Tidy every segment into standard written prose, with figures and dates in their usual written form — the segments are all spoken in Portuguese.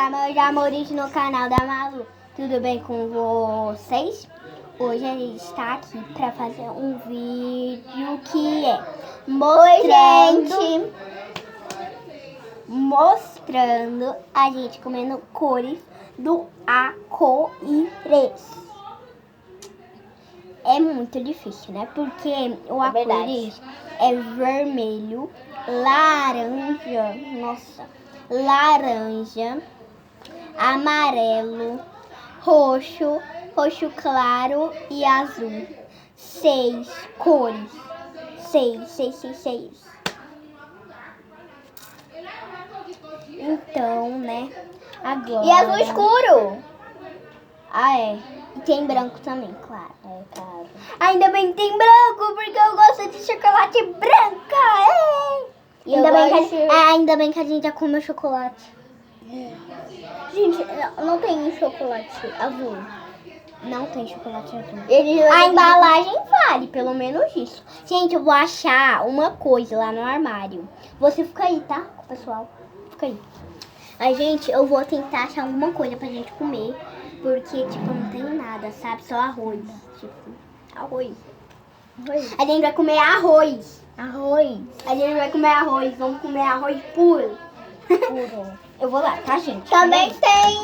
Olá, meus amores no canal da Malu. Tudo bem com vocês? Hoje a gente está aqui para fazer um vídeo que é mostrando a gente comendo cores do arco-íris. É muito difícil, né? Porque o arco-íris é vermelho, laranja, laranja, amarelo, roxo, roxo claro e azul. 6 cores. 6. Então, né? Agora... E azul escuro. Ah, é. E tem branco também, claro. É, claro. Ainda bem que tem branco, porque eu gosto de chocolate branco. É. Ainda bem que a gente já comeu chocolate. Gente, não tem chocolate azul. Não tem chocolate azul. A embalagem vale, pelo menos isso. Gente, eu vou achar uma coisa lá no armário. Você fica aí, tá, pessoal? Fica aí. Aí, gente, eu vou tentar achar alguma coisa pra gente comer. Porque, tipo, não tem nada, sabe? Só arroz. Tipo, arroz. A gente vai comer arroz. A gente vai comer arroz. Vamos comer arroz puro. Eu vou lá, tá, gente? Também tem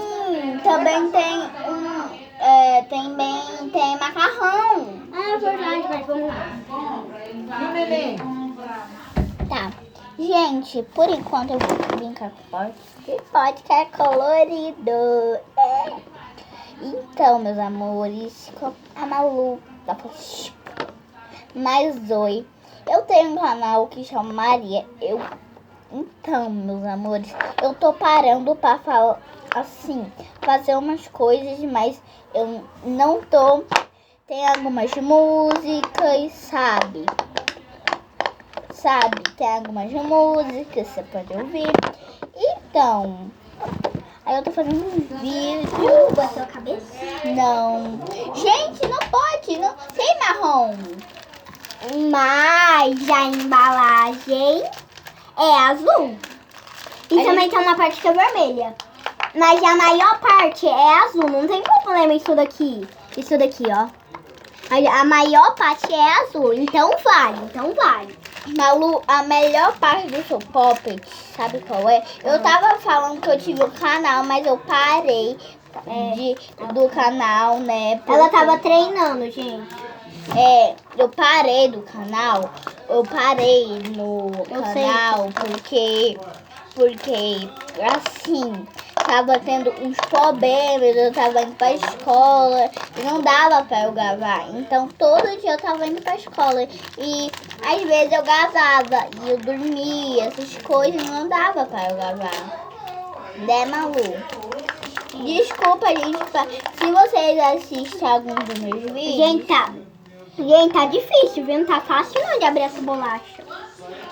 macarrão. Ah, é verdade, mas vamos lá. Tá. Gente, por enquanto eu vou brincar com o que pode que é colorido. É. Então, meus amores, a Malu da Mas oi, eu tenho um canal que chama Maria. Então, meus amores, eu tô parando pra falar assim, fazer umas coisas, mas eu não tô. Tem algumas músicas, sabe? Tem algumas músicas, você pode ouvir. Então, aí eu tô fazendo um vídeo. Bateu a cabeça? Não. Gente, não pode, não. Sem marrom. Mas a embalagem é azul. E também tem uma parte que é vermelha. Mas a maior parte é azul. Não tem problema isso daqui. Isso daqui, ó. A maior parte é azul. Então vale. Malu, a melhor parte do seu poppet, sabe qual é? Eu tava falando que eu tive um canal, mas eu parei do canal, né? Porque... Ela tava treinando, gente. Eu parei do canal. Eu parei no canal porque assim, tava tendo uns problemas, eu tava indo pra escola e não dava pra eu gravar. Então todo dia eu tava indo pra escola e às vezes eu gravava e eu dormia, essas coisas não dava pra eu gravar. Né, Malu? Desculpa, gente, se vocês assistem algum dos meus vídeos. Gente, tá difícil, viu? Não tá fácil não de abrir essa bolacha.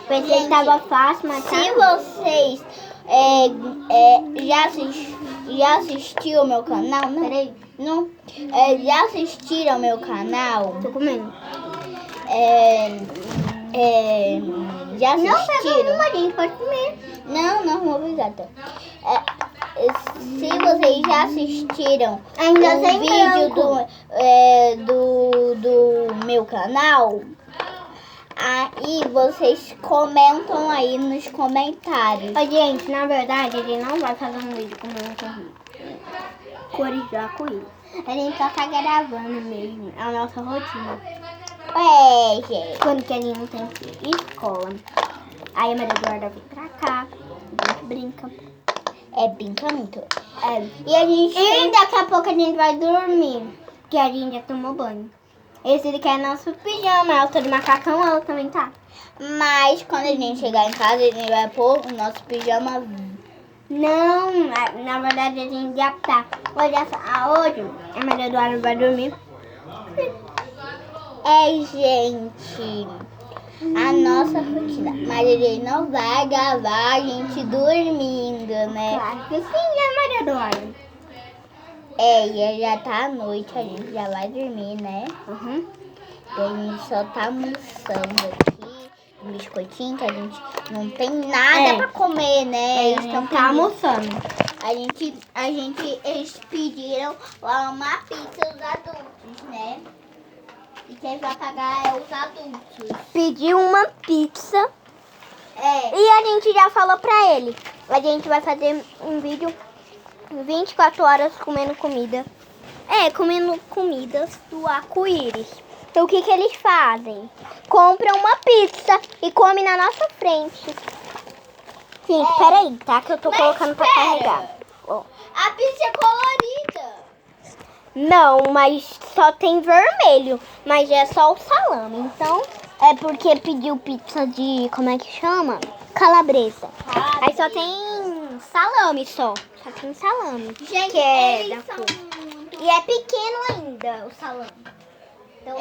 Pensei que tava fácil, mas se vocês já assistiram o meu canal? Não, peraí. Não. Já assistiram ao meu canal? Tô comendo. Já assistiram? Não, pega uma, pode comer. Não, obrigada. Se vocês já assistiram ainda o vídeo do meu canal, aí vocês comentam aí nos comentários. Ô, gente, na verdade, a gente não vai fazer um vídeo como cores do arco-íris. A gente só tá gravando mesmo, é a nossa rotina. Gente. Quando que a gente não tem escola. Aí a Maria Eduarda vem pra cá, a gente brinca. Brinca muito. E a gente daqui a pouco a gente vai dormir, porque a gente já tomou banho. Esse daqui é nosso pijama, eu tô de macacão, ela também tá. Mas quando a gente chegar em casa, a gente vai pôr o nosso pijama. Não, na verdade a gente já tá. Hoje a Maria Eduarda vai dormir. Gente, a nossa rotina. Mas a gente não vai gravar a gente dormindo, né? Claro que sim, né, Maria Eduarda? E já tá à noite, a gente já vai dormir, né? Uhum. E a gente só tá almoçando aqui, um biscoitinho, que a gente não tem nada pra comer, né? Eles estão almoçando. Eles pediram lá uma pizza dos adultos, né? E quem vai pagar é os adultos. Pediu uma pizza. É. E a gente já falou pra ele. A gente vai fazer um vídeo 24 horas comendo comida. Comendo comidas do arco-íris. Então o que eles fazem? Compram uma pizza e comem na nossa frente. Gente, peraí, tá? Que eu tô colocando pra carregar. Ó. A pizza é colorida. Não, mas só tem vermelho. Mas é só o salame. Então, é porque pediu pizza de... Como é que chama? Calabresa. Aí só tem salame só. Só tem salame. Gente, que é eles da são cor. muito... E é pequeno ainda o salame. Então,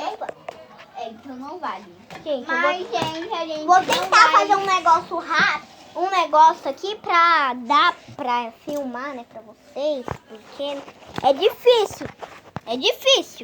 então não vale. gente, Mas, gente, a gente vou não tentar vai... fazer um negócio rápido. Um negócio aqui pra dar pra filmar, né, pra vocês. Porque é difícil. É difícil.